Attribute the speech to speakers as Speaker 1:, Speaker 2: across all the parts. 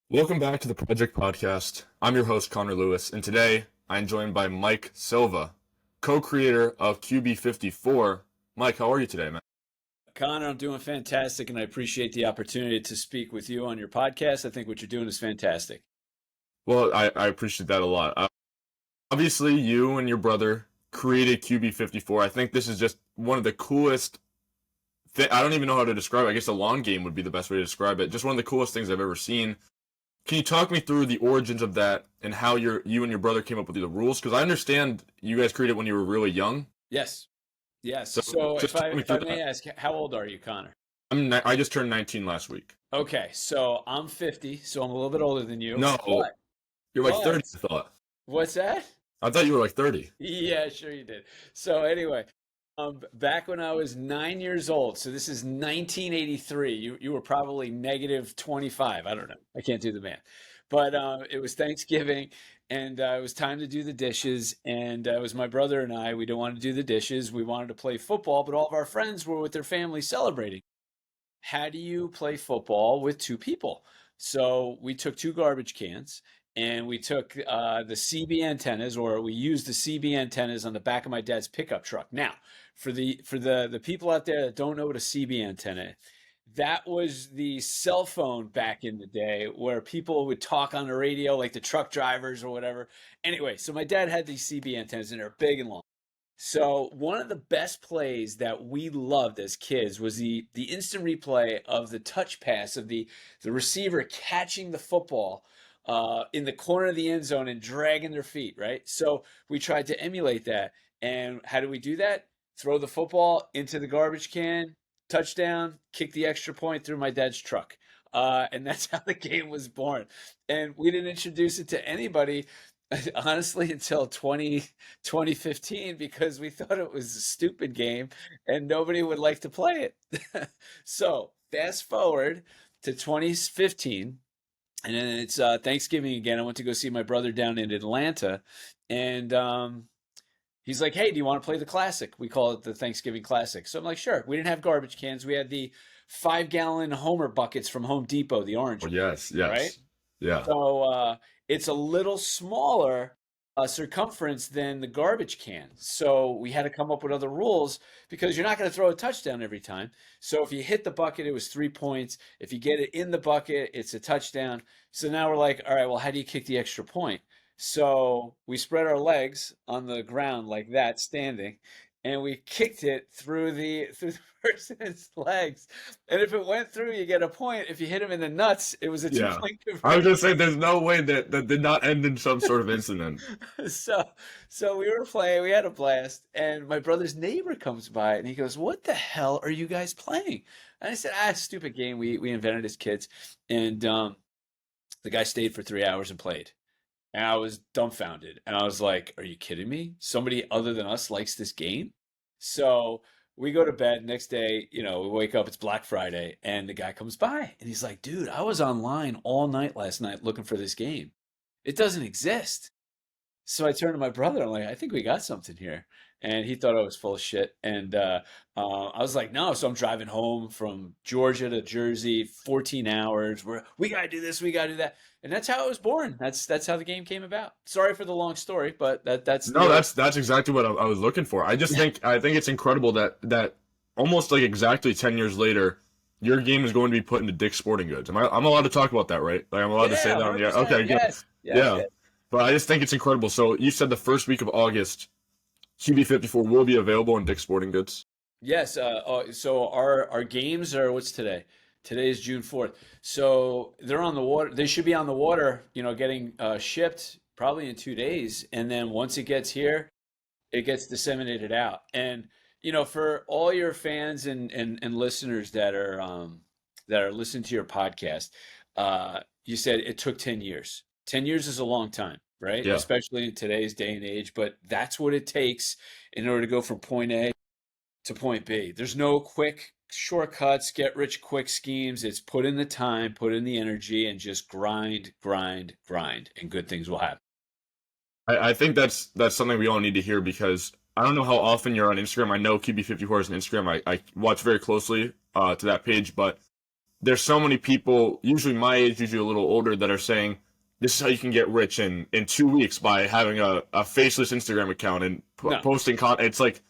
Speaker 1: Welcome back to the Project Podcast. I'm your host, Connor Lewis, and today I'm joined by Mike Silva, co-creator of QB54. Mike, how are you today, man?
Speaker 2: Connor, I'm doing fantastic, and I appreciate the opportunity to speak with you on your podcast. I think what you're doing is fantastic.
Speaker 1: Well, I appreciate that a lot. Obviously, you and your brother created QB54. I think this is just one of the coolest I don't even know how to describe it. I guess the long game would be the best way to describe it. Just one of the coolest things I've ever seen. Can you talk me through the origins of that and how you and your brother came up with the rules? Because I understand you guys created it when you were really young.
Speaker 2: Yes, yes.
Speaker 1: So
Speaker 2: So
Speaker 1: just
Speaker 2: if
Speaker 1: talk
Speaker 2: I
Speaker 1: me
Speaker 2: if I
Speaker 1: through
Speaker 2: may
Speaker 1: that.
Speaker 2: ask, how old are you, Connor?
Speaker 1: I just turned 19 last week.
Speaker 2: Okay, so I'm 50, so I'm a little bit older than you.
Speaker 1: No,
Speaker 2: But
Speaker 1: you're like 30,
Speaker 2: but
Speaker 1: I thought.
Speaker 2: what's that?
Speaker 1: I thought you were like 30.
Speaker 2: Yeah, sure you did. So anyway, back when I was 9 years old, so this is 1983. You were probably negative 25. I don't know. I can't do the math, but it was Thanksgiving, and it was time to do the dishes. And it was my brother and I. We didn't want to do the dishes. We wanted to play football, but all of our friends were with their family celebrating. How do you play football with two people? So we took two garbage cans and we took the CB antennas, or we used the CB antennas on the back of my dad's pickup truck. Now, for the people out there that don't know what a CB antenna is, that was the cell phone back in the day where people would talk on the radio, like the truck drivers or whatever. Anyway, so my dad had these CB antennas and they're big and long. So one of the best plays that we loved as kids was the instant replay of the touch pass of the receiver catching the football in the corner of the end zone and dragging their feet, right? So we tried to emulate that. And how do we do that? Throw the football into the garbage can, touchdown, kick the extra point through my dad's truck. And that's how the game was born. And we didn't introduce it to anybody honestly until 2015 because we thought it was a stupid game and nobody would like to play it. So fast forward to 2015, and then it's Thanksgiving again. I went to go see my brother down in Atlanta, and he's like, "Hey, do you want to play the classic?" We call it the Thanksgiving Classic. So I'm like, "Sure." We didn't have garbage cans. We had the 5-gallon Homer buckets from Home Depot, the orange
Speaker 1: Oh,
Speaker 2: one,
Speaker 1: yes,
Speaker 2: right?
Speaker 1: yes. Yeah.
Speaker 2: So it's a little smaller circumference than the garbage can. So we had to come up with other rules because you're not going to throw a touchdown every time. So if you hit the bucket, it was 3 points. If you get it in the bucket, it's a touchdown. So now we're like, all right, well, how do you kick the extra point? So we spread our legs on the ground like that, standing, and we kicked it through the person's legs. And if it went through, you get a point. If you hit him in the nuts, it was a two
Speaker 1: Yeah.
Speaker 2: point
Speaker 1: I was
Speaker 2: conversion.
Speaker 1: gonna say there's no way that did not end in some sort of incident.
Speaker 2: So, so we were playing, we had a blast, and my brother's neighbor comes by and he goes, "What the hell are you guys playing?" And I said, stupid game we invented as kids. And the guy stayed for 3 hours and played. And I was dumbfounded. And I was like, "Are you kidding me? Somebody other than us likes this game?" So we go to bed. Next day, we wake up, it's Black Friday, and the guy comes by and he's like, "Dude, I was online all night last night looking for this game. It doesn't exist." So I turned to my brother. I'm like, "I think we got something here." And he thought I was full of shit. And I was like, "No." So I'm driving home from Georgia to Jersey, 14 hours. We gotta do this, we gotta do that, and that's how it was born. That's how the game came about. Sorry for the long story, but that's
Speaker 1: No,
Speaker 2: the old.
Speaker 1: that's exactly what I was looking for. I think it's incredible that almost like exactly 10 years later, your game is going to be put into Dick's Sporting Goods. I'm allowed to talk about that, right? Like I'm allowed to say
Speaker 2: Yeah,
Speaker 1: that on the air.
Speaker 2: 100%.
Speaker 1: Okay, good.
Speaker 2: Yes, yes,
Speaker 1: Yeah.
Speaker 2: yes.
Speaker 1: But I just think it's incredible. So you said the first week of August, QB54 will be available in Dick's Sporting Goods.
Speaker 2: Yes, so our games are, what's today? Today is June 4th. So they're on the water. They should be on the water, getting shipped probably in 2 days. And then once it gets here, it gets disseminated out. And for all your fans and listeners that are listening to your podcast, you said it took 10 years. 10 years is a long time, right?
Speaker 1: Yeah.
Speaker 2: Especially in today's day and age, but that's what it takes in order to go from point A to point B. There's no quick shortcuts, get rich quick schemes. It's put in the time, put in the energy, and just grind, grind, grind, and good things will happen.
Speaker 1: I think that's something we all need to hear because I don't know how often you're on Instagram. I know QB54 is on Instagram. I watch very closely to that page, but there's so many people, usually my age, usually a little older, that are saying this is how you can get rich in 2 weeks by having a faceless Instagram account and
Speaker 2: No.
Speaker 1: posting content. It's like,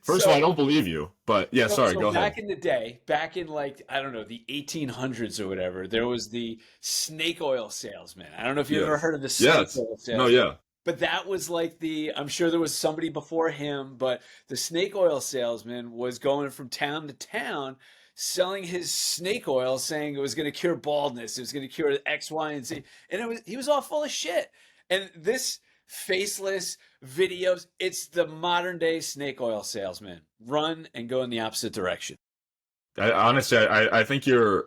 Speaker 1: first of all, I
Speaker 2: So
Speaker 1: don't believe you, but yeah, sorry,
Speaker 2: so
Speaker 1: go ahead.
Speaker 2: back in the day, back in like, I don't know, the 1800s or whatever, there was the snake oil salesman. I don't know if you ever
Speaker 1: Yes.
Speaker 2: heard of the snake
Speaker 1: Yes.
Speaker 2: oil
Speaker 1: No,
Speaker 2: salesman.
Speaker 1: yeah.
Speaker 2: But that was like I'm sure there was somebody before him, but the snake oil salesman was going from town to town selling his snake oil, saying it was going to cure baldness, it was going to cure X, Y, and Z. And he was all full of shit. And this faceless videos, it's the modern day snake oil salesman. Run and go in the opposite direction.
Speaker 1: Honestly, I think you're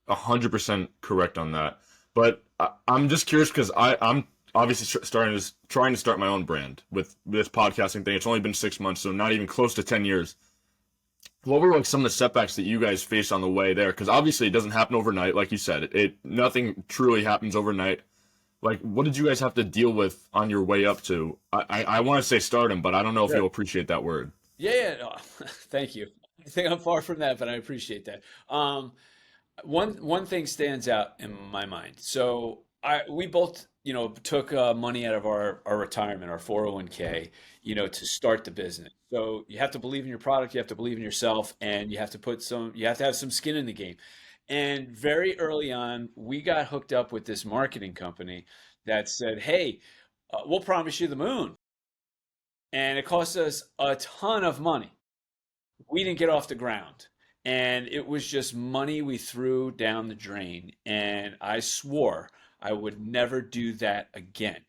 Speaker 1: 100% correct on that. But I'm just curious because I'm obviously trying to start my own brand with this podcasting thing. It's only been 6 months, so not even close to 10 years. What were like some of the setbacks that you guys faced on the way there? Because obviously it doesn't happen overnight, like you said. It nothing truly happens overnight. Like, what did you guys have to deal with on your way up to? I want to say stardom, but I don't know if
Speaker 2: Sure.
Speaker 1: you'll appreciate that word.
Speaker 2: Yeah, yeah, no, thank you. I think I'm far from that, but I appreciate that. One thing stands out in my mind. So we both, took money out of our retirement, our 401k, to start the business. So you have to believe in your product, you have to believe in yourself, and you have to have some skin in the game. And very early on, we got hooked up with this marketing company that said, "Hey, we'll promise you the moon," and it cost us a ton of money. We didn't get off the ground. And it was just money we threw down the drain. And I swore I would never do that again.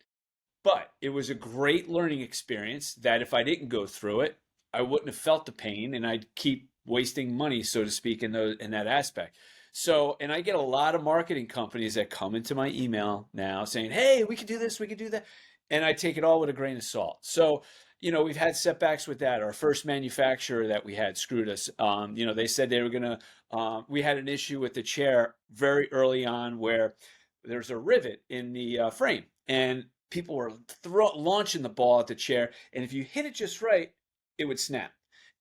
Speaker 2: But it was a great learning experience that if I didn't go through it, I wouldn't have felt the pain and I'd keep wasting money, so to speak, in that aspect. So, and I get a lot of marketing companies that come into my email now saying, "Hey, we could do this, we could do that." And I take it all with a grain of salt. So, we've had setbacks with that. Our first manufacturer that we had screwed us. They said they were going to, we had an issue with the chair very early on where there's a rivet in the frame. And people were launching the ball at the chair, and if you hit it just right, it would snap.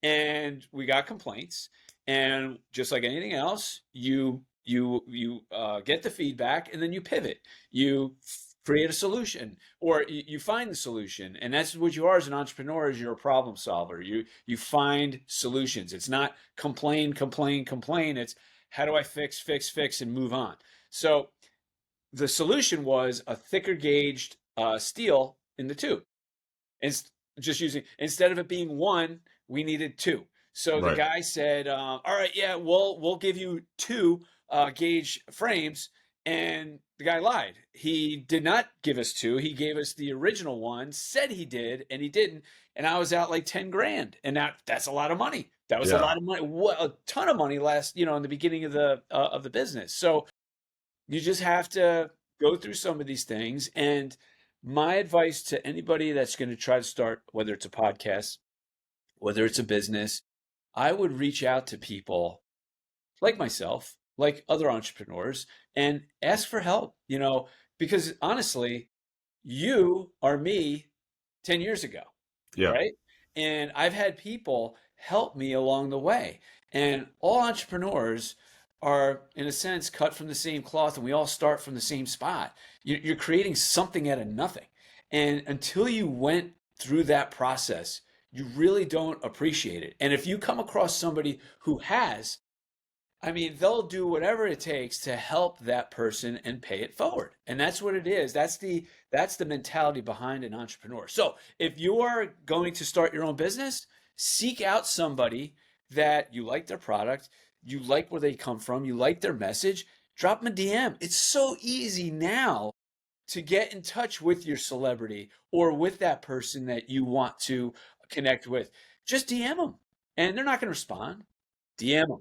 Speaker 2: And we got complaints, and just like anything else, you get the feedback, and then you pivot. You create a solution, or you find the solution, and that's what you are as an entrepreneur. Is you're a problem solver. You find solutions. It's not complain, complain, complain. It's how do I fix, fix, fix, and move on. So the solution was a thicker gauged steel in the tube. And just using, instead of it being one, we needed two. So the
Speaker 1: Right.
Speaker 2: guy said, "All right, yeah, we'll give you two gauge frames." And the guy lied. He did not give us two. He gave us the original one, said he did, and he didn't. And I was out like 10 grand. And that's a lot of money. That was a
Speaker 1: Yeah.
Speaker 2: lot of money. What, a ton of money last, in the beginning of the business. So you just have to go through some of these things. And my advice to anybody that's going to try to start, whether it's a podcast, whether it's a business, I would reach out to people like myself, like other entrepreneurs, and ask for help, because honestly, you are me 10 years ago,
Speaker 1: Yeah.
Speaker 2: right? And I've had people help me along the way. And all entrepreneurs are, in a sense, cut from the same cloth, and we all start from the same spot. You're creating something out of nothing. And until you went through that process, you really don't appreciate it. And if you come across somebody who has, I mean, they'll do whatever it takes to help that person and pay it forward. And that's what it is. That's the mentality behind an entrepreneur. So, if you are going to start your own business, seek out somebody that you like their product, you like where they come from, you like their message, drop them a DM. It's so easy now to get in touch with your celebrity or with that person that you want to connect with. Just DM them. And they're not going to respond. DM them.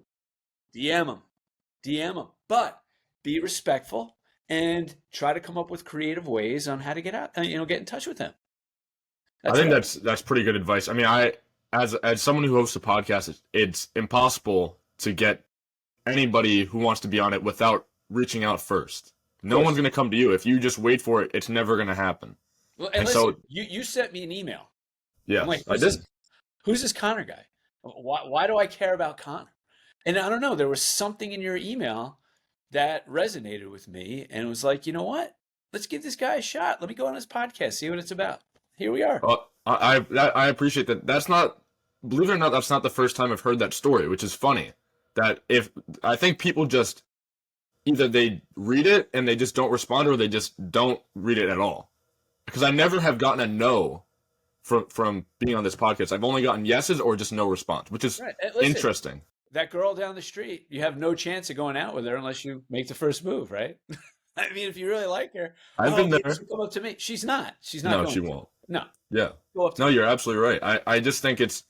Speaker 2: DM them, DM them, but be respectful and try to come up with creative ways on how to get out, get in touch with them.
Speaker 1: I
Speaker 2: That's
Speaker 1: think
Speaker 2: what
Speaker 1: that's pretty good advice. I mean, as someone who hosts a podcast, it's impossible to get anybody who wants to be on it without reaching out first.
Speaker 2: of
Speaker 1: No one's
Speaker 2: course.
Speaker 1: going to come to you. If you just wait for it, it's never going to happen.
Speaker 2: Well, and
Speaker 1: And
Speaker 2: listen,
Speaker 1: so,
Speaker 2: you sent me an email. I'm like,
Speaker 1: yes, I did.
Speaker 2: who's this Connor guy? Why do I care about Connor? And I don't know, there was something in your email that resonated with me and was like, you know what? Let's give this guy a shot. Let me go on his podcast, see what it's about. Here we are.
Speaker 1: I appreciate that. That's not, believe it or not, that's not the first time I've heard that story, which is funny. That if I think people just either they read it and they just don't respond, or they just don't read it at all. Because I never have gotten a no from being on this podcast. I've only gotten yeses or just no response, which is
Speaker 2: Right. Listen,
Speaker 1: interesting.
Speaker 2: that girl down the street, you have no chance of going out with her unless you make the first move, right? I mean, if you really like her,
Speaker 1: I've
Speaker 2: oh,
Speaker 1: been
Speaker 2: maybe
Speaker 1: there.
Speaker 2: she'll come up to me. She's not. She's not
Speaker 1: No,
Speaker 2: going
Speaker 1: she
Speaker 2: to.
Speaker 1: won't.
Speaker 2: No,
Speaker 1: Yeah.
Speaker 2: go up to
Speaker 1: No,
Speaker 2: me.
Speaker 1: you're absolutely right. I just think it's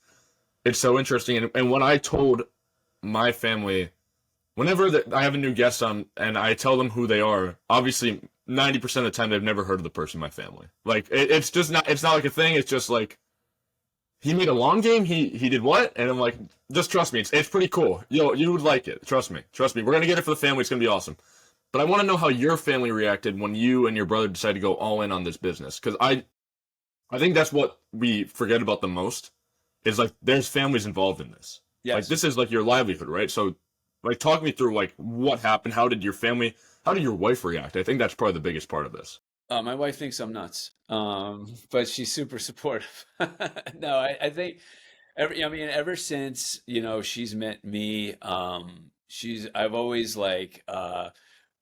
Speaker 1: so interesting. And when I told my family, whenever I have a new guest on and I tell them who they are, obviously 90% of the time they've never heard of the person in my family. Like it's just not, it's not like a thing. It's just like, he made a long game. He did what? And I'm like, just trust me. It's pretty cool. You would like it. Trust me. Trust me. We're gonna get it for the family. It's gonna be awesome. But I want to know how your family reacted when you and your brother decided to go all in on this business. Because I think that's what we forget about the most, is like there's families involved in this. Like
Speaker 2: Yes.
Speaker 1: this is like your livelihood, right? So like talk me through like what happened. How did your wife react? I think that's probably the biggest part of this.
Speaker 2: My wife thinks I'm nuts, but she's super supportive. No, I think I mean, ever since, she's met me, I've always like,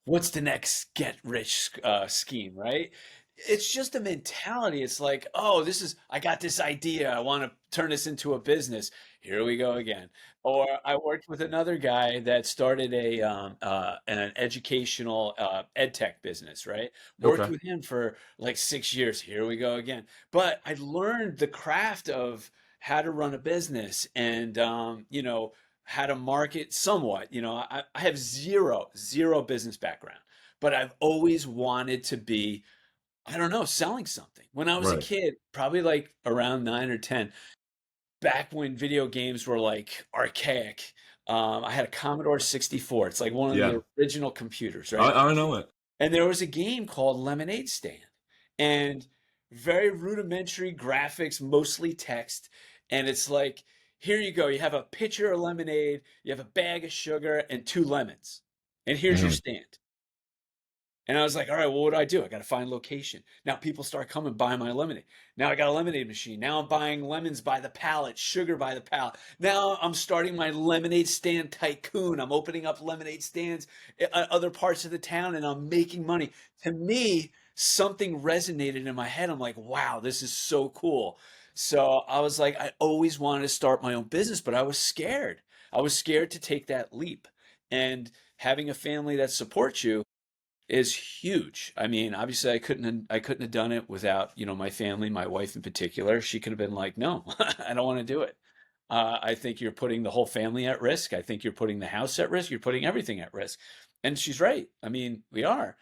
Speaker 2: what's the next get rich scheme, right? It's just a mentality. It's like, oh, I got this idea. I want to turn this into a business. Here we go again. Or I worked with another guy that started an educational ed tech business, right? Worked
Speaker 1: Okay.
Speaker 2: with him for like 6 years. Here we go again. But I learned the craft of how to run a business and, how to market somewhat. I have zero business background, but I've always wanted to be, I don't know, selling something. When I was a
Speaker 1: Right.
Speaker 2: kid, probably like around 9 or 10, back when video games were like archaic, I had a Commodore 64. It's like one of
Speaker 1: Yeah.
Speaker 2: the original computers,
Speaker 1: I
Speaker 2: right?
Speaker 1: I know it.
Speaker 2: And there was a game called Lemonade Stand, and very rudimentary graphics, mostly text. And it's like, here you go. You have a pitcher of lemonade, you have a bag of sugar, and 2 lemons. And here's your
Speaker 1: Hmm.
Speaker 2: stand. And I was like, all right, well, what do I do? I got to find location. Now people start coming buy my lemonade. Now I got a lemonade machine. Now I'm buying lemons by the pallet, sugar by the pallet. Now I'm starting my lemonade stand tycoon. I'm opening up lemonade stands in other parts of the town and I'm making money. To me, something resonated in my head. I'm like, wow, this is so cool. So I was like, I always wanted to start my own business, but I was scared. I was scared to take that leap. And having a family that supports you is huge. I mean, obviously I couldn't have done it without, my family, my wife in particular. She could have been like, "No, I don't want to do it." I think you're putting the whole family at risk. I think you're putting the house at risk. You're putting everything at risk. And she's right. I mean, we are.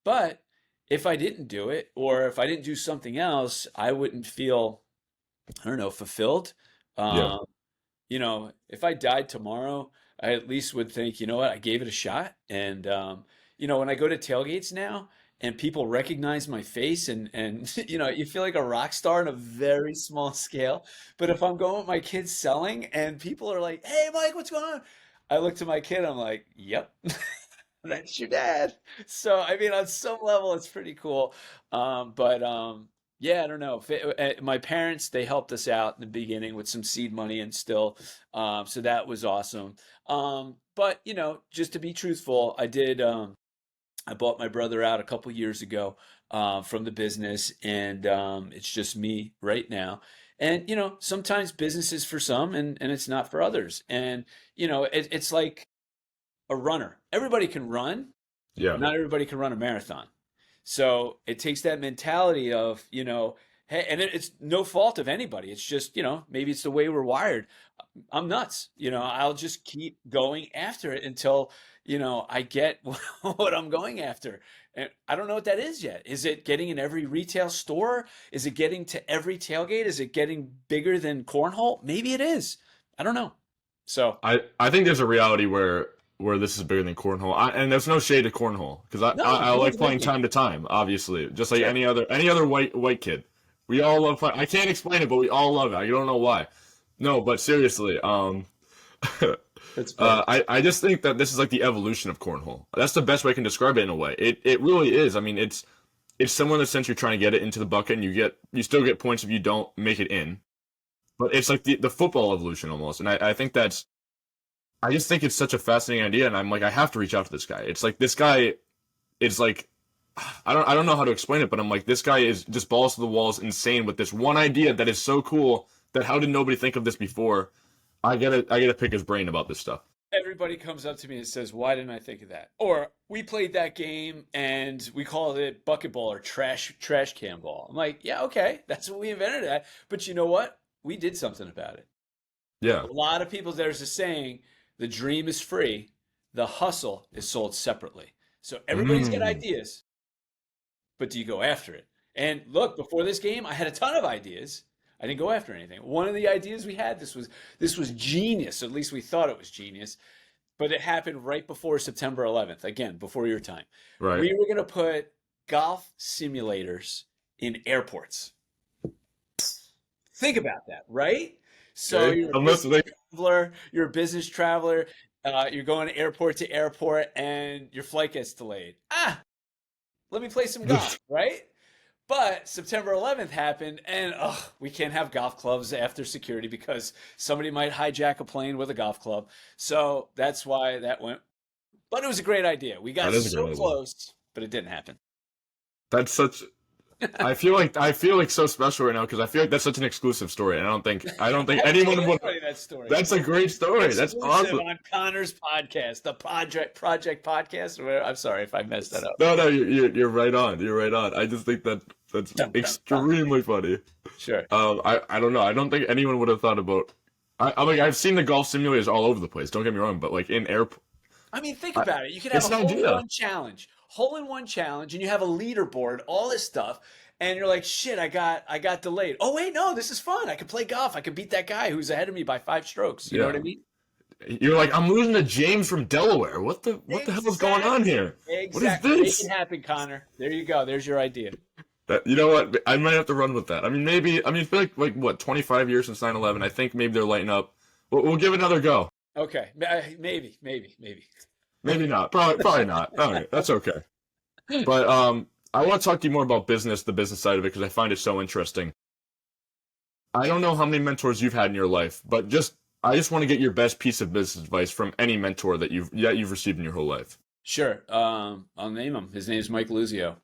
Speaker 2: But if I didn't do it or if I didn't do something else, I wouldn't feel, I don't know, fulfilled.
Speaker 1: Yeah.
Speaker 2: Um, if I died tomorrow, I at least would think, you know what, I gave it a shot. And when I go to tailgates now and people recognize my face and you feel like a rock star on a very small scale. But if I'm going with my kids selling and people are like, "Hey, Mike, what's going on?" I look to my kid, I'm like, "Yep." That's your dad. So, I mean, on some level, it's pretty cool. But yeah, I don't know. My parents, they helped us out in the beginning with some seed money and still, so that was awesome. But just to be truthful, I bought my brother out a couple years ago from the business, and it's just me right now. And sometimes business is for some, and it's not for others. And it's like a runner. Everybody can run, but
Speaker 1: Yeah.
Speaker 2: not everybody can run a marathon. So it takes that mentality of, hey, and it's no fault of anybody. It's just, maybe it's the way we're wired. I'm nuts. I'll just keep going after it until, I get what I'm going after. And I don't know what that is yet. Is it getting in every retail store? Is it getting to every tailgate? Is it getting bigger than cornhole? Maybe it is. I don't know. So,
Speaker 1: I think there's a reality where this is bigger than cornhole. And there's no shade to cornhole because
Speaker 2: no,
Speaker 1: I
Speaker 2: cornhole's
Speaker 1: like
Speaker 2: a great
Speaker 1: playing
Speaker 2: game.
Speaker 1: time to time. Obviously, just like
Speaker 2: Sure.
Speaker 1: any other white kid, we all love playing. I can't explain it, but we all love it. I don't know why. No, but seriously,
Speaker 2: That's funny.
Speaker 1: I just think that this is like the evolution of cornhole. That's the best way I can describe it in a way. It really is. I mean, it's similar in the sense you're trying to get it into the bucket and you still get points if you don't make it in. But it's like the football evolution almost. And I think I just think it's such a fascinating idea, and I'm like, I have to reach out to this guy. It's like this guy is like I don't know how to explain it, but I'm like, this guy is just balls to the walls insane with this one idea that is so cool that how did nobody think of this before? I gotta pick his brain about this stuff.
Speaker 2: Everybody comes up to me and says, "Why didn't I think of that?" Or we played that game and we called it bucket ball or trash can ball. I'm like, yeah, okay, that's what we invented that. But you know what? We did something about it.
Speaker 1: Yeah.
Speaker 2: A lot of people, there's a saying, the dream is free, the hustle is sold separately. So everybody's got
Speaker 1: Mm,
Speaker 2: ideas, but do you go after it? And look, before this game, I had a ton of ideas. I didn't go after anything. One of the ideas we had, this was genius. At least we thought it was genius, but it happened right before September 11th. Again, before your time.
Speaker 1: right.
Speaker 2: We were going to put golf simulators in airports. Think about that, right? So
Speaker 1: Okay.
Speaker 2: you're a
Speaker 1: I'm
Speaker 2: business
Speaker 1: listening.
Speaker 2: traveler, you're a business traveler, you're going airport to airport, and your flight gets delayed. Let me play some golf, right? But September 11th happened, and we can't have golf clubs after security because somebody might hijack a plane with a golf club. So that's why that went. But it was a great idea. We got
Speaker 1: That is a
Speaker 2: so
Speaker 1: great idea.
Speaker 2: close, but it didn't happen.
Speaker 1: That's such. I feel like so special right now because I feel like that's such an exclusive story, and I don't think
Speaker 2: I
Speaker 1: anyone
Speaker 2: told
Speaker 1: would.
Speaker 2: everybody that story.
Speaker 1: That's a great story. That's
Speaker 2: Exclusive
Speaker 1: awesome.
Speaker 2: on Connor's podcast, the Project Podcast. Or whatever. I'm sorry if I messed that up.
Speaker 1: No, you're right on. You're right on. I just think that's
Speaker 2: Dum, dum, dum.
Speaker 1: extremely funny.
Speaker 2: Sure.
Speaker 1: I don't know. I don't think anyone would have thought about. I'm like I've seen the golf simulators all over the place. Don't get me wrong, but like in airport,
Speaker 2: I mean, think about it. You could have
Speaker 1: it's
Speaker 2: a
Speaker 1: an idea.
Speaker 2: hole in one challenge, and you have a leaderboard, all this stuff, and you're like, shit, I got delayed. Oh wait, no, this is fun. I can play golf. I can beat that guy who's ahead of me by 5 strokes. You know what
Speaker 1: Yeah.
Speaker 2: I mean?
Speaker 1: You're like I'm losing to James from Delaware. What the hell is going on
Speaker 2: Exactly.
Speaker 1: here? What is
Speaker 2: Exactly. Make it
Speaker 1: this?
Speaker 2: happen, Connor. There you go. There's your idea.
Speaker 1: You know what? I might have to run with that. I mean, maybe. I mean, I feel like what 25 years since 9/11. I think maybe they're lighting up. We'll give it another go.
Speaker 2: Okay. Maybe.
Speaker 1: Maybe not. Probably not. All right, that's okay. But I want to talk to you more about the business side of it, because I find it so interesting. I don't know how many mentors you've had in your life, but I just want to get your best piece of business advice from any mentor that you've received in your whole life.
Speaker 2: Sure. I'll name him. His name's Mike Luzio.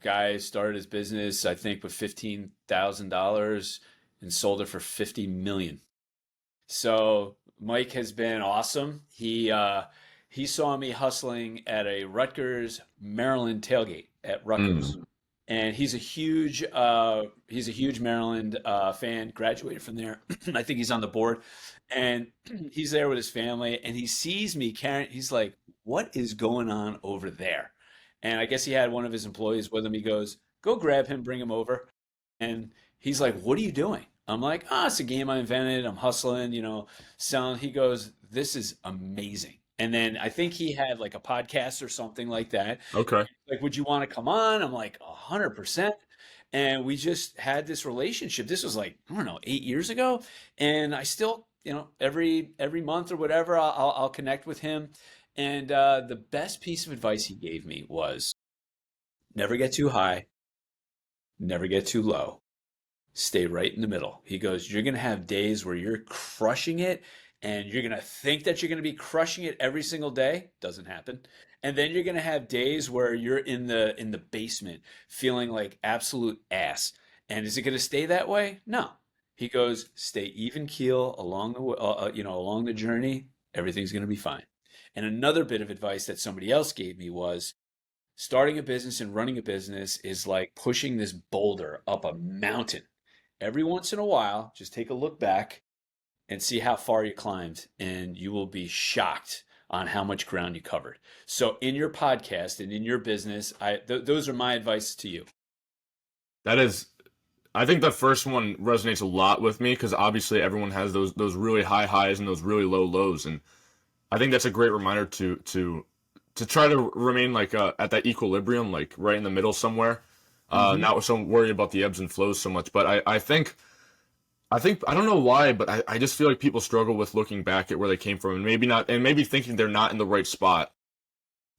Speaker 2: Guy started his business, I think, with $15,000 and sold it for 50 million. So Mike has been awesome. He saw me hustling at a Rutgers, Maryland tailgate at Rutgers,
Speaker 1: Mm,
Speaker 2: and he's a huge Maryland fan. Graduated from there. I think he's on the board, and he's there with his family, and he sees me carrying. He's like, "What is going on over there?" And I guess he had one of his employees with him. He goes, "Go grab him, bring him over." And he's like, "What are you doing?" I'm like, it's a game I invented. I'm hustling, selling." He goes, "This is amazing." And then I think he had like a podcast or something like that.
Speaker 1: okay.
Speaker 2: Like, would you want to come on? I'm like, 100%. And we just had this relationship. This was like, I don't know, 8 years ago. And I still, every month or whatever, I'll connect with him. And the best piece of advice he gave me was never get too high, never get too low. Stay right in the middle. He goes, you're going to have days where you're crushing it and you're going to think that you're going to be crushing it every single day. Doesn't happen. And then you're going to have days where you're in the basement feeling like absolute ass. And is it going to stay that way? No. He goes, stay even keel along the journey. Everything's going to be fine. And another bit of advice that somebody else gave me was starting a business and running a business is like pushing this boulder up a mountain. Every once in a while, just take a look back and see how far you climbed, and you will be shocked on how much ground you covered. So in your podcast and in your business, those are my advice to you.
Speaker 1: That is, I think the first one resonates a lot with me because obviously everyone has those really high highs and those really low lows, and I think that's a great reminder to try to remain like at that equilibrium, like right in the middle somewhere.
Speaker 2: Mm-hmm.
Speaker 1: Not so worry about the ebbs and flows so much. But I think I think I don't know why, but I just feel like people struggle with looking back at where they came from and maybe not and maybe thinking they're not in the right spot.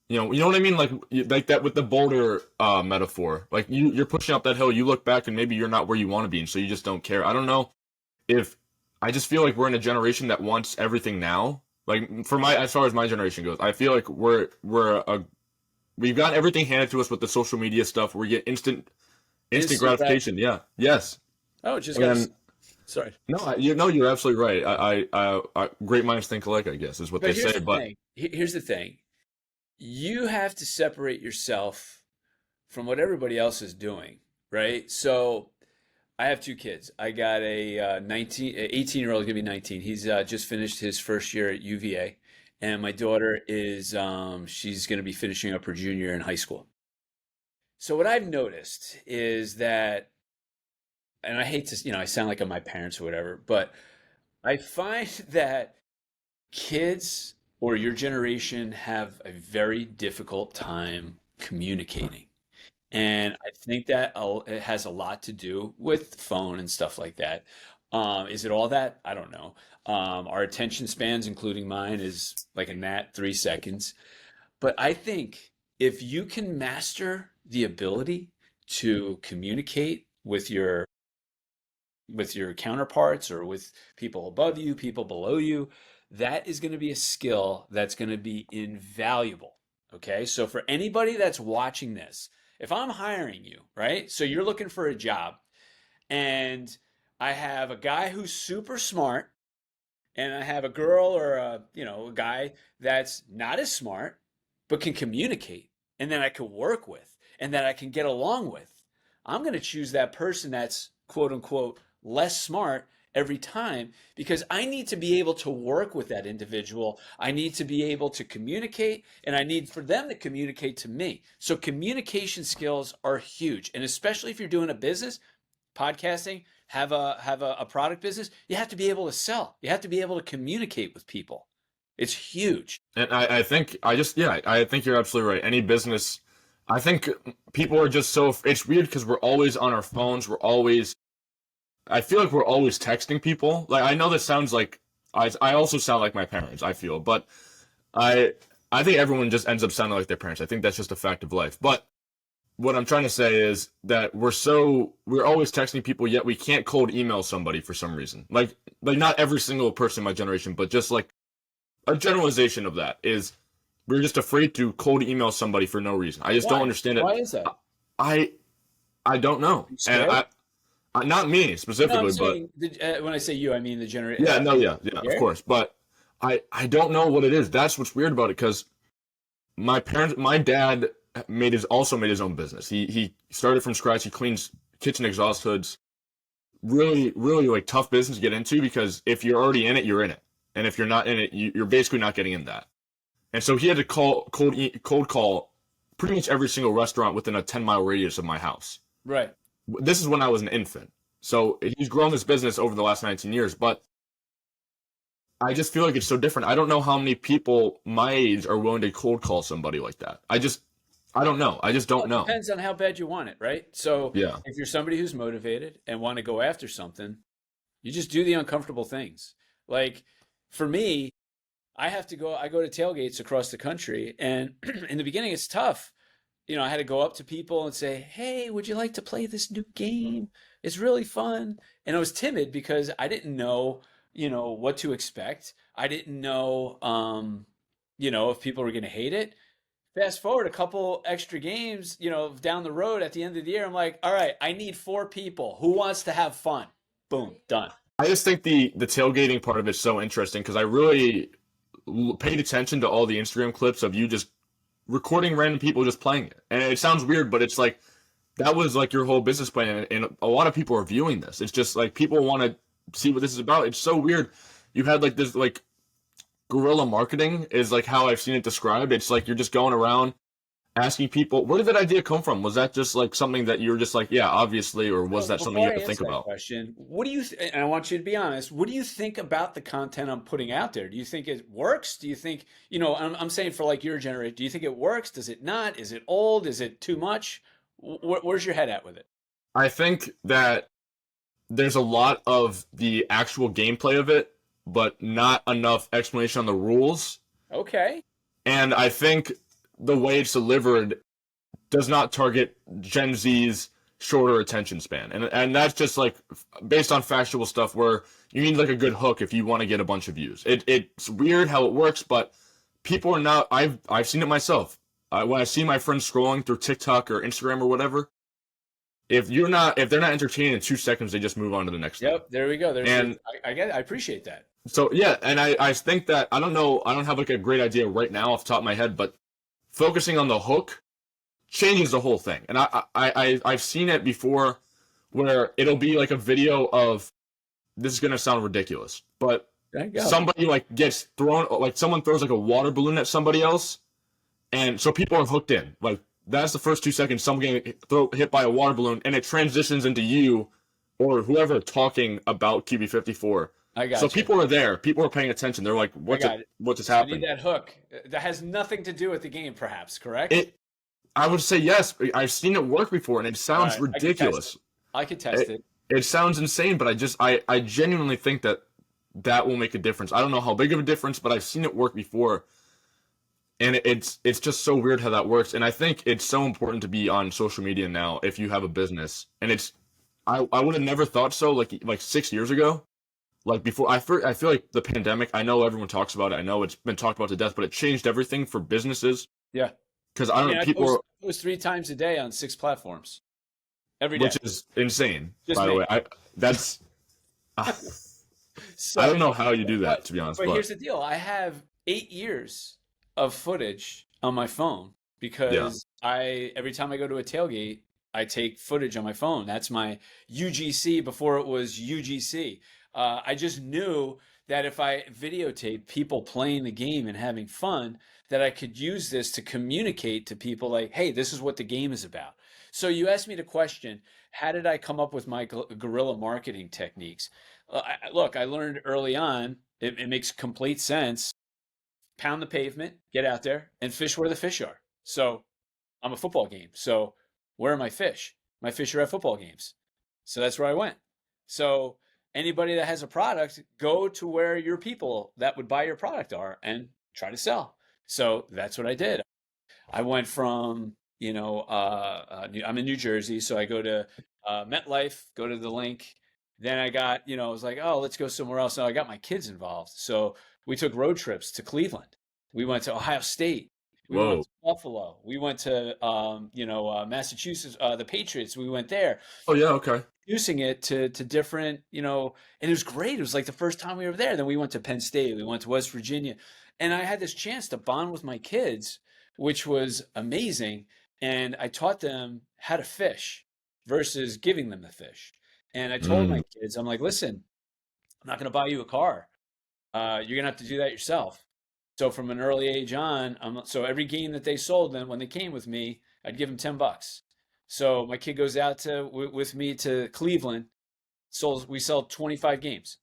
Speaker 1: You know what I mean? Like that with the boulder metaphor. Like you're pushing up that hill, you look back and maybe you're not where you want to be, and so you just don't care. I don't know if I just feel like we're in a generation that wants everything now. Like for my as far as my generation goes, I feel like we've got everything handed to us with the social media stuff. We get instant
Speaker 2: Instant
Speaker 1: gratification. Yeah. Yes.
Speaker 2: Oh, it just got.
Speaker 1: And
Speaker 2: Sorry.
Speaker 1: no, you know, you're absolutely right. Great minds think alike, I guess, is what
Speaker 2: But
Speaker 1: they
Speaker 2: here's
Speaker 1: say.
Speaker 2: the
Speaker 1: But
Speaker 2: thing. Here's the thing. You have to separate yourself from what everybody else is doing, right? So I have two kids. I got a 18-year-old, gonna be 19. He's just finished his first year at UVA, and my daughter is she's gonna be finishing up her junior year in high school. So what I've noticed is that, and I hate to, I sound like I'm my parents or whatever, but I find that kids or your generation have a very difficult time communicating. And I think that it has a lot to do with phone and stuff like that. Is it all that? I don't know. Our attention spans, including mine, is like a gnat, 3 seconds. But I think if you can master the ability to communicate with your counterparts or with people above you, people below you, that is going to be a skill that's going to be invaluable. Okay. So for anybody that's watching this, if I'm hiring you, right? So you're looking for a job and I have a guy who's super smart and I have a girl or a guy that's not as smart but can communicate and then I can work with and that I can get along with. I'm going to choose that person that's quote unquote less smart every time because I need to be able to work with that individual. I need to be able to communicate and I need for them to communicate to me. So communication skills are huge. And especially if you're doing a business, podcasting, have a product business, you have to be able to sell. You have to be able to communicate with people. It's huge.
Speaker 1: and I think I think you're absolutely right. Any business, I think people are just so it's weird because we're always on our phones. I feel like we're always texting people. Like I know this sounds like I also sound like my parents. I feel, but I I think everyone just ends up sounding like their parents. I think that's just a fact of life. But what I'm trying to say is that we're always texting people, yet we can't cold email somebody for some reason. Like not every single person in my generation, but just like a generalization of that is we're just afraid to cold email somebody for no reason. I just don't
Speaker 2: Why?
Speaker 1: understand it.
Speaker 2: Why is that?
Speaker 1: I I don't know,
Speaker 2: You
Speaker 1: and
Speaker 2: scared?
Speaker 1: not me
Speaker 2: No, I'm
Speaker 1: specifically, but
Speaker 2: saying when I say you, I mean the generation.
Speaker 1: yeah, no, yeah, of
Speaker 2: Scared?
Speaker 1: course, but I don't know what it is. That's what's weird about it because my dad also made his own business. He started from scratch. He cleans kitchen exhaust hoods. Really, really like tough business to get into because if you're already in it, you're in it, and if you're not in it, you're basically not getting in that. And so he had to cold call pretty much every single restaurant within a 10-mile radius of my house.
Speaker 2: Right.
Speaker 1: This is when I was an infant. So he's grown this business over the last 19 years, but I just feel like it's so different. I don't know how many people my age are willing to cold call somebody like that. I don't know. I just
Speaker 2: Well,
Speaker 1: don't
Speaker 2: it
Speaker 1: know.
Speaker 2: depends on how bad you want it, right? So
Speaker 1: Yeah.
Speaker 2: if you're somebody who's motivated and want to go after something, you just do the uncomfortable things. Like for me, I go to tailgates across the country, and in the beginning, it's tough. I had to go up to people and say, "Hey, would you like to play this new game? It's really fun." And I was timid because I didn't know, what to expect. I didn't know, if people were going to hate it. Fast forward a couple extra games, down the road at the end of the year, I'm like, all right, I need 4 people. Who wants to have fun? Boom, done.
Speaker 1: I just think the tailgating part of it's so interesting because I really paid attention to all the Instagram clips of you just recording random people just playing it. And it sounds weird, but it's like that was like your whole business plan. And a lot of people are viewing this. It's just like people want to see what this is about. It's so weird. You had like this like guerrilla marketing is like how I've seen it described. It's like you're just going around asking people, where did that idea come from? Was that just like something that you're just like, yeah, obviously, or was
Speaker 2: So
Speaker 1: that something you
Speaker 2: before I
Speaker 1: had to think
Speaker 2: answer that
Speaker 1: about?
Speaker 2: question, what do you, and I want you to be honest, what do you think about the content I'm putting out there? Do you think it works? Do you think, I'm saying for like your generation, do you think it works? Does it not? Is it old? Is it too much? Where's your head at with it?
Speaker 1: I think that there's a lot of the actual gameplay of it, but not enough explanation on the rules.
Speaker 2: Okay.
Speaker 1: And I think the way it's delivered does not target Gen Z's shorter attention span. And that's just like based on factual stuff where you need like a good hook if you want to get a bunch of views. It's weird how it works, but people are not. I've seen it myself. When I see my friends scrolling through TikTok or Instagram or whatever, if they're not entertained in 2 seconds, they just move on to the next thing.
Speaker 2: Yep. There we go.
Speaker 1: And
Speaker 2: I get it. I appreciate that.
Speaker 1: so yeah, and I think that I don't know, I don't have like a great idea right now off the top of my head, but focusing on the hook changes the whole thing. And I've seen it before where it'll be like a video of, this is gonna sound ridiculous, but
Speaker 2: There you go.
Speaker 1: somebody like gets thrown, like someone throws like a water balloon at somebody else, and so people are hooked in. Like that's the first 2 seconds, someone getting hit by a water balloon, and it transitions into you or whoever talking about QB54.
Speaker 2: I got
Speaker 1: So
Speaker 2: you.
Speaker 1: people are there. People are paying attention. They're like, "What's just
Speaker 2: I
Speaker 1: happening?"
Speaker 2: need that hook. That has nothing to do with the game, perhaps, correct?
Speaker 1: I would say yes. I've seen it work before, and it sounds
Speaker 2: All right,
Speaker 1: ridiculous.
Speaker 2: I could test it.
Speaker 1: It sounds insane, but I genuinely think that will make a difference. I don't know how big of a difference, but I've seen it work before, and it's just so weird how that works. And I think it's so important to be on social media now if you have a business. And I would have never thought so like 6 years ago. Like before, I feel like the pandemic, I know everyone talks about it. I know it's been talked about to death, but it changed everything for businesses.
Speaker 2: Yeah.
Speaker 1: Because I don't know, people
Speaker 2: I post 3 times a day on 6 platforms. Every day.
Speaker 1: which is insane,
Speaker 2: Just
Speaker 1: by the
Speaker 2: me.
Speaker 1: way. That's,
Speaker 2: So,
Speaker 1: I don't know how you do that, to be honest.
Speaker 2: but here's the deal. I have 8 years of footage on my phone because every time I go to a tailgate, I take footage on my phone. That's my UGC before it was UGC. I just knew that if I videotape people playing the game and having fun, that I could use this to communicate to people like, hey, this is what the game is about. So you asked me the question, how did I come up with my guerrilla marketing techniques? Look, I learned early on, it makes complete sense. Pound the pavement, get out there, and fish where the fish are. So I'm a football game. So where are my fish? My fish are at football games. So that's where I went. So anybody that has a product, go to where your people that would buy your product are and try to sell. So that's what I did. I went from, I'm in New Jersey, so I go to MetLife, go to the link. Then I got, I was like, oh, let's go somewhere else. So I got my kids involved. So we took road trips to Cleveland. We went to Ohio State. We went to Buffalo. We went to, Massachusetts, the Patriots. We went there.
Speaker 1: Oh, yeah, okay.
Speaker 2: Introducing it to different, and it was great. It was like the first time we were there. Then we went to Penn State. We went to West Virginia. And I had this chance to bond with my kids, which was amazing. And I taught them how to fish versus giving them the fish. And I told my kids, I'm like, listen, I'm not going to buy you a car. You're going to have to do that yourself. So from an early age on, so every game that they sold, then when they came with me, I'd give them $10. So my kid goes out with me to Cleveland. We sold 25 games.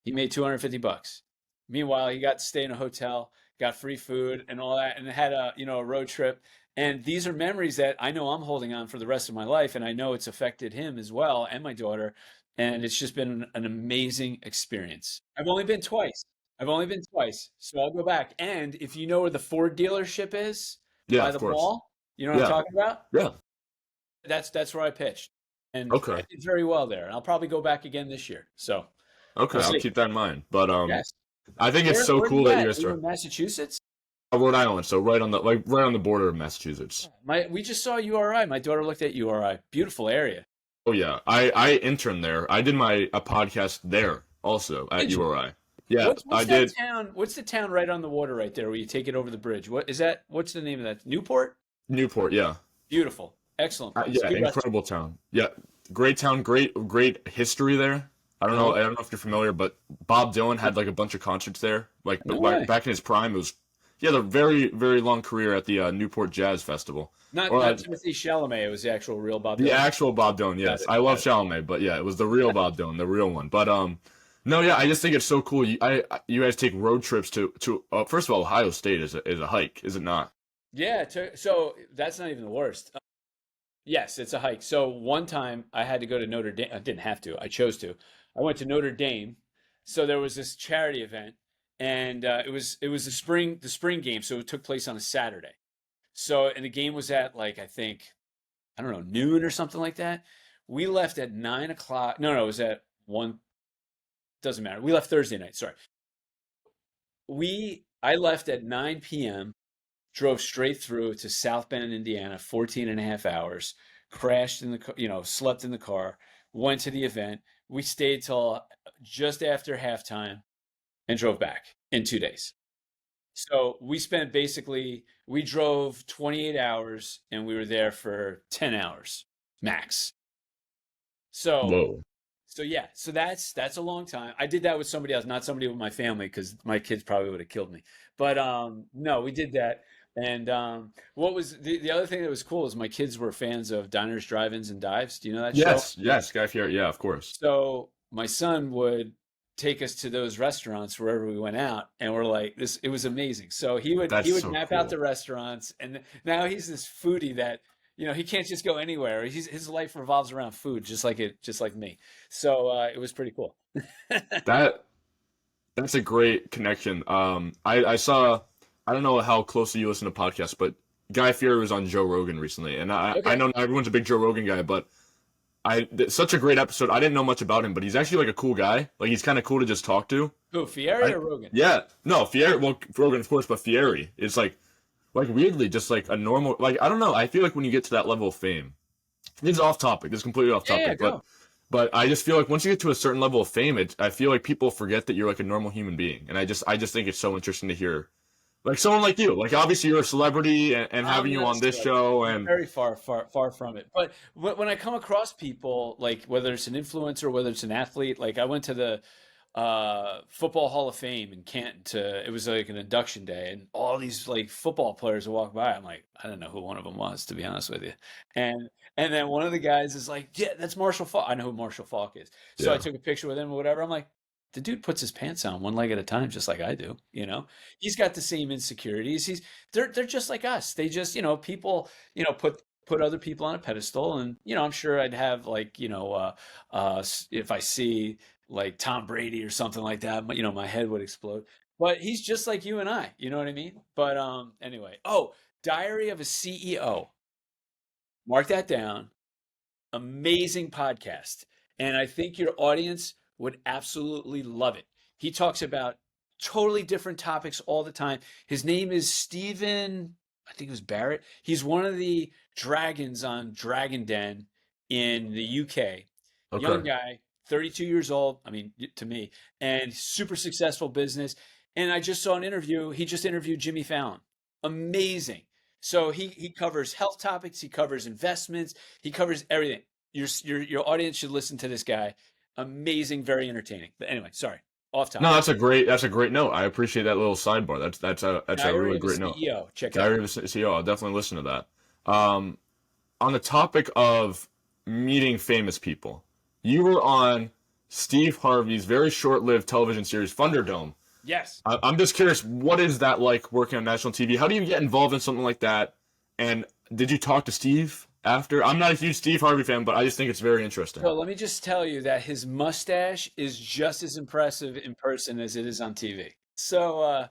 Speaker 2: He made $250. Meanwhile, he got to stay in a hotel, got free food and all that, and had a road trip. And these are memories that I know I'm holding on for the rest of my life, and I know it's affected him as well and my daughter. And it's just been an amazing experience. I've only been twice. So I'll go back. And if you know where the Ford dealership is, by the mall, you know what I'm talking about?
Speaker 1: Yeah.
Speaker 2: That's where I pitched. And
Speaker 1: Okay.
Speaker 2: I did very well there. And I'll probably go back again this year. So
Speaker 1: Okay, I'll keep that in mind. But
Speaker 2: yes.
Speaker 1: I think it's so cool that you guys
Speaker 2: You're
Speaker 1: are
Speaker 2: in Massachusetts?
Speaker 1: Rhode Island, so right on the border of Massachusetts.
Speaker 2: We just saw URI. My daughter looked at URI. Beautiful area.
Speaker 1: Oh yeah, I interned there. I did a podcast there also at URI. Yeah, I did.
Speaker 2: What's the town right on the water right there where you take it over the bridge? What is that? What's the name of that? Newport?
Speaker 1: Newport, yeah.
Speaker 2: Beautiful. Excellent place.
Speaker 1: Yeah, incredible town. Yeah, great town, great history there. I don't know if you're familiar, but Bob Dylan had like a bunch of concerts there. Like back in his prime, he had a very, very long career at the Newport Jazz Festival.
Speaker 2: Not Timothy Chalamet. It was the actual real Bob Dylan.
Speaker 1: The actual Bob Dylan, yes. I love Chalamet, but yeah, it was the real Bob Dylan, the real one. But no, yeah, I just think it's so cool. You guys take road trips to first of all, Ohio State is a hike, is it not?
Speaker 2: Yeah. So that's not even the worst. Yes, it's a hike. So one time I had to go to Notre Dame. I didn't have to. I chose to. I went to Notre Dame. So there was this charity event, and it was the spring game. So it took place on a Saturday. So and the game was at like I think I don't know noon or something like that. We left at 9 o'clock. No, no, it was at 1. Doesn't matter. We left Thursday night. Sorry. I left at 9 p.m. Drove straight through to South Bend, Indiana, 14 and a half hours, crashed in the, slept in the car, went to the event. We stayed till just after halftime and drove back in 2 days. So we drove 28 hours and we were there for 10 hours max. So
Speaker 1: Whoa.
Speaker 2: So yeah, so that's a long time. I did that with somebody else, not somebody with my family, because my kids probably would have killed me. But no, we did that. And what was the other thing that was cool is my kids were fans of Diners, Drive-ins, and Dives. Do you know that show?
Speaker 1: Yes, yes, Guy Fieri. Yeah, of course.
Speaker 2: So my son would take us to those restaurants wherever we went out, and we're like, this. It was amazing. So he
Speaker 1: That's
Speaker 2: would
Speaker 1: so
Speaker 2: map out
Speaker 1: cool.
Speaker 2: the restaurants, and now he's this foodie that he can't just go anywhere. His life revolves around food, just like me. So it was pretty cool.
Speaker 1: That that's a great connection. I saw. I don't know how closely you listen to podcasts, but Guy Fieri was on Joe Rogan recently, and I
Speaker 2: Okay.
Speaker 1: know not everyone's a big Joe Rogan guy, but such a great episode. I didn't know much about him, but he's actually like a cool guy. Like he's kind of cool to just talk to.
Speaker 2: Who, Fieri
Speaker 1: I
Speaker 2: or Rogan?
Speaker 1: Yeah, no Fieri. Well, Rogan of course, but Fieri. It's like weirdly just like a normal. Like I don't know. I feel like when you get to that level of fame, this is off topic. This is completely off
Speaker 2: Yeah, yeah,
Speaker 1: topic,
Speaker 2: go.
Speaker 1: but I just feel like once you get to a certain level of fame, I feel like people forget that you're like a normal human being, and I just think it's so interesting to hear like someone like you. Like obviously you're a celebrity, and
Speaker 2: I'm
Speaker 1: having you
Speaker 2: not a
Speaker 1: on this
Speaker 2: celebrity.
Speaker 1: show
Speaker 2: I'm
Speaker 1: and
Speaker 2: very far, far, far from it. But when I come across people, like whether it's an influencer, whether it's an athlete, like I went to the Football Hall of Fame in Canton it was like an induction day, and all these like football players would walk by. I'm like, I don't know who one of them was, to be honest with you. And and then one of the guys is like, yeah, that's Marshall Falk. I know who Marshall Falk is. So I
Speaker 1: yeah,
Speaker 2: took a picture with him or whatever. I'm like, the dude puts his pants on one leg at a time, just like I do. He's got the same insecurities. They're just like us. They just, people, put other people on a pedestal, and I'm sure I'd have like, if I see like Tom Brady or something like that, my head would explode. But he's just like you and I, you know what I mean? But anyway, oh, Diary of a CEO. Mark that down. Amazing podcast. And I think your audience would absolutely love it. He talks about totally different topics all the time. His name is Stephen, I think it was Barrett. He's one of the dragons on Dragon Den in the UK. Young
Speaker 1: okay,
Speaker 2: guy, 32 years old, I mean, to me, and super successful business. And I just saw an interview. He just interviewed Jimmy Fallon. Amazing. So he covers health topics, he covers investments, he covers everything. Your audience should listen to this guy. Amazing, very entertaining. But anyway, sorry, off
Speaker 1: no,
Speaker 2: topic.
Speaker 1: that's a great note. I appreciate that little sidebar. That's a
Speaker 2: Diary
Speaker 1: really
Speaker 2: of a
Speaker 1: great note.
Speaker 2: CEO. Check it out.
Speaker 1: Diary of a CEO. I'll definitely listen to that. On the topic of meeting famous people, you were on Steve Harvey's very short-lived television series Thunderdome.
Speaker 2: Yes.
Speaker 1: I'm just curious, what is that like working on national TV? How do you get involved in something like that? And did you talk to Steve after? I'm not a huge Steve Harvey fan, but I just think it's very interesting.
Speaker 2: So let me just tell you that his mustache is just as impressive in person as it is on TV. So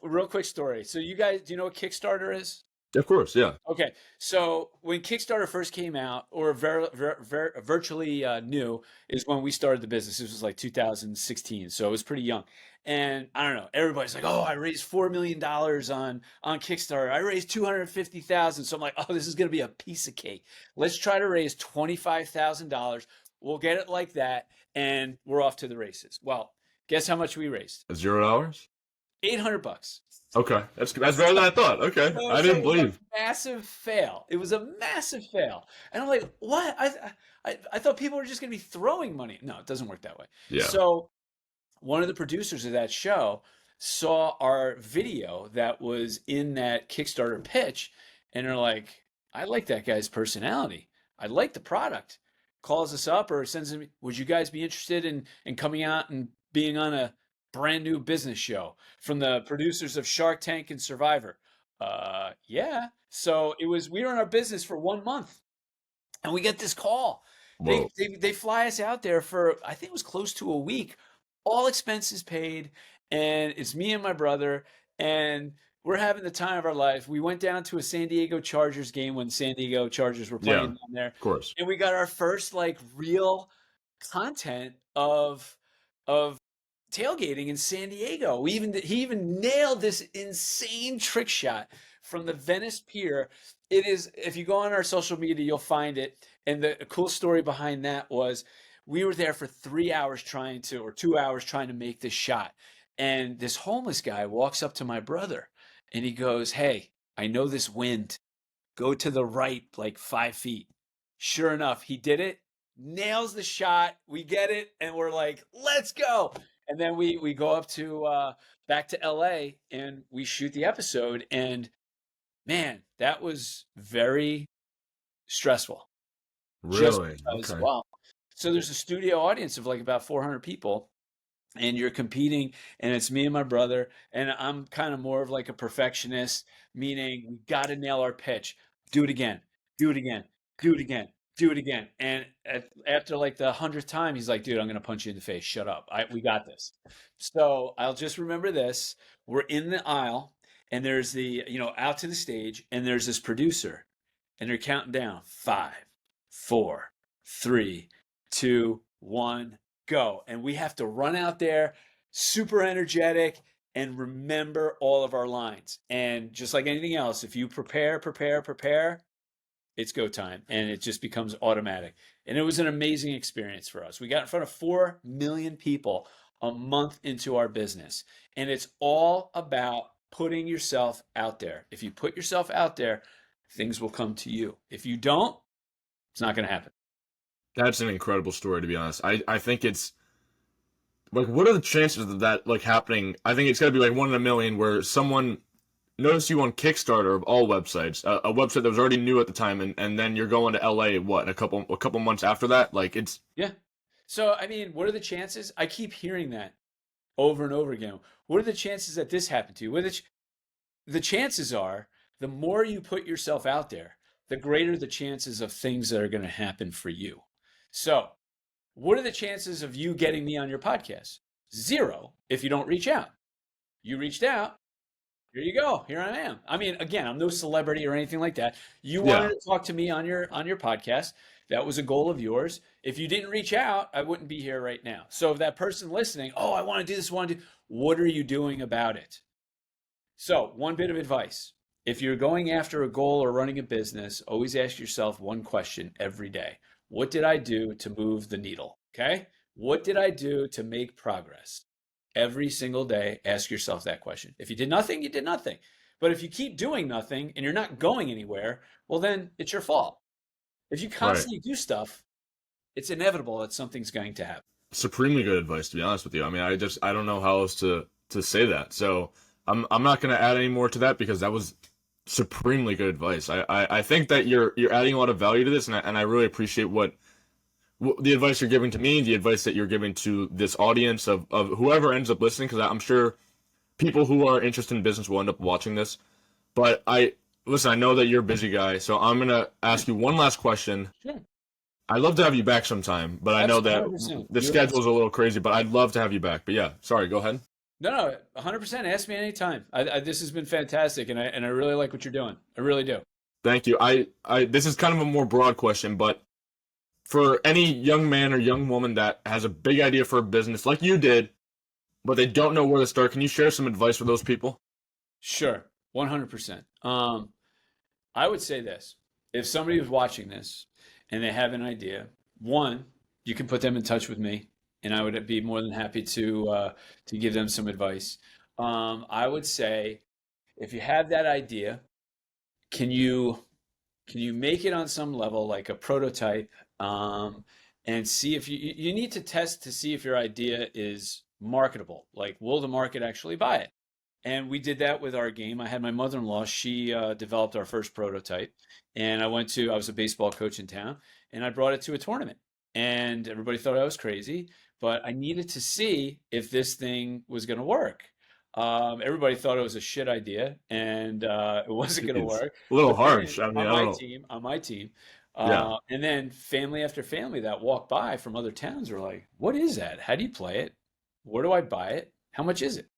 Speaker 2: real quick story. So you guys, do you know what Kickstarter is?
Speaker 1: Of course, yeah.
Speaker 2: Okay, so when Kickstarter first came out, or virtually new, is when we started the business. This was like 2016, so it was pretty young. And I don't know, everybody's like, "Oh, I raised $4 million on Kickstarter. I raised 250,000." So I'm like, "Oh, this is gonna be a piece of cake. Let's try to raise $25,000. We'll get it like that, and we're off to the races." Well, guess how much we raised?
Speaker 1: $0?
Speaker 2: $800.
Speaker 1: Okay, that's better than I thought. Okay, I
Speaker 2: So
Speaker 1: didn't
Speaker 2: it was a
Speaker 1: believe.
Speaker 2: massive fail. It was a massive fail. And I'm like, what? I thought people were just going to be throwing money. No, it doesn't work that way.
Speaker 1: Yeah.
Speaker 2: So one of the producers of that show saw our video that was in that Kickstarter pitch, and they're like, I like that guy's personality. I like the product. Calls us up or sends me, would you guys be interested in coming out and being on a brand new business show from the producers of Shark Tank and Survivor? Yeah. So we were in our business for 1 month. And we get this call. They,
Speaker 1: Whoa.
Speaker 2: they they fly us out there for, I think it was close to a week, all expenses paid, and it's me and my brother, and we're having the time of our life. We went down to a San Diego Chargers game when San Diego Chargers were
Speaker 1: Yeah,
Speaker 2: playing down there,
Speaker 1: of course.
Speaker 2: and we got our first like real content of tailgating in San Diego. He even nailed this insane trick shot from the Venice Pier. It is, if you go on our social media, you'll find it. And the cool story behind that was we were there for 3 hours trying to, or 2 hours trying to make this shot. And this homeless guy walks up to my brother and he goes, "Hey, I know this wind. Go to the right like 5 feet." Sure enough, he did it, nails the shot. We get it, and we're like, "Let's go!" And then we go up to back to LA and we shoot the episode. And man, that was very stressful. Just
Speaker 1: Really?
Speaker 2: because,
Speaker 1: Okay.
Speaker 2: wow. So there's a studio audience of like about 400 people, and you're competing, and it's me and my brother, and I'm kind of more of like a perfectionist, meaning we got to nail our pitch. Do it again, do it again, do it again, do it again. And after like the 100th time, he's like, "Dude, I'm gonna punch you in the face. Shut up. We got this." So I'll just remember this. We're in the aisle, and there's the, out to the stage, and there's this producer, and they're counting down: 5, 4, 3, 2, 1, go. And we have to run out there super energetic and remember all of our lines. And just like anything else, if you prepare, it's go time, and it just becomes automatic. And it was an amazing experience for us. We got in front of 4 million people a month into our business. And it's all about putting yourself out there. If you put yourself out there, things will come to you. If you don't, it's not going to happen.
Speaker 1: That's an incredible story, to be honest. I think it's like, what are the chances of that like happening? I think it's got to be like 1 in a million where someone noticed you on Kickstarter of all websites, a website that was already new at the time, and then you're going to LA what, a couple months after that? Like it's
Speaker 2: Yeah. So, I mean, what are the chances? I keep hearing that over and over again. What are the chances that this happened to you? The chances are, the more you put yourself out there, the greater the chances of things that are going to happen for you. So, what are the chances of you getting me on your podcast? Zero if you don't reach out. You reached out. Here you go. Here I am. I mean, again, I'm no celebrity or anything like that. You wanted
Speaker 1: yeah,
Speaker 2: to talk to me on your podcast. That was a goal of yours. If you didn't reach out, I wouldn't be here right now. So if that person listening, "Oh, I want to do this, want to do," what are you doing about it? So, one bit of advice. If you're going after a goal or running a business, always ask yourself one question every day. What did I do to move the needle? Okay? What did I do to make progress? Every single day, ask yourself that question. If you did nothing, you did nothing. But if you keep doing nothing and you're not going anywhere, well, then it's your fault. If you
Speaker 1: right.
Speaker 2: constantly do stuff, it's inevitable that something's going to happen.
Speaker 1: Supremely good advice, to be honest with you. I mean, I don't know how else to say that. So I'm not going to add any more to that because that was supremely good advice. I think that you're adding a lot of value to this, and I really appreciate what the advice you're giving to me, the advice that you're giving to this audience of whoever ends up listening, because I'm sure people who are interested in business will end up watching this. But listen, I know that you're a busy guy, so I'm gonna ask you one last question.
Speaker 2: Sure.
Speaker 1: I'd love to have you back sometime, but I know
Speaker 2: Absolutely.
Speaker 1: that
Speaker 2: 100%.
Speaker 1: the schedule's a little crazy, but I'd love to have you back. But yeah, sorry, go ahead.
Speaker 2: No, 100%. Ask me anytime. This has been fantastic, and I really like what you're doing. I really do.
Speaker 1: Thank you. This is kind of a more broad question, but for any young man or young woman that has a big idea for a business like you did, but they don't know where to start, can you share some advice for those people?
Speaker 2: Sure, 100%. I would say this: if somebody was watching this and they have an idea, one, you can put them in touch with me, and I would be more than happy to give them some advice. I would say, if you have that idea, can you can you make it on some level like a prototype, and see if you need to test to see if your idea is marketable. Like, will the market actually buy it? And we did that with our game. I had my mother-in-law. She developed our first prototype, and I was a baseball coach in town, and I brought it to a tournament, and everybody thought I was crazy, but I needed to see if this thing was going to work. Everybody thought it was a shit idea, and it wasn't going to
Speaker 1: Jeez.
Speaker 2: work.
Speaker 1: A little
Speaker 2: But then
Speaker 1: harsh. I mean, I don't know.
Speaker 2: on my team,
Speaker 1: Yeah.
Speaker 2: And then family after family that walk by from other towns were like, "What is that? How do you play it? Where do I buy it? How much is it?"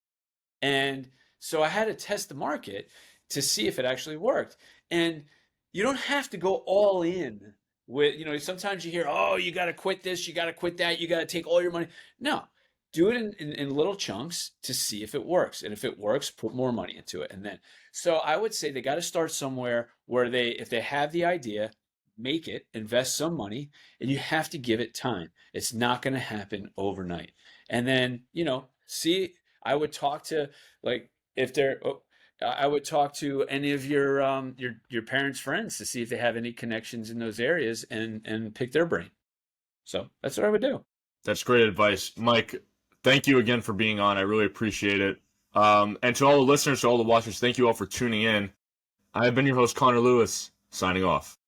Speaker 2: And so I had to test the market to see if it actually worked. And you don't have to go all in with, sometimes you hear, oh, you got to quit this, you got to quit that, you got to take all your money. No, do it in little chunks to see if it works. And if it works, put more money into it. And then, so I would say they got to start somewhere where if they have the idea, make it, invest some money, and you have to give it time. It's not going to happen overnight. And then, see, I would talk to, like, if they're I would talk to any of your parents' friends to see if they have any connections in those areas and pick their brain. So that's what I would do.
Speaker 1: That's great advice. Mike, thank you again for being on. I really appreciate it. And to all the listeners, to all the watchers, thank you all for tuning in. I have been your host, Connor Lewis, signing off.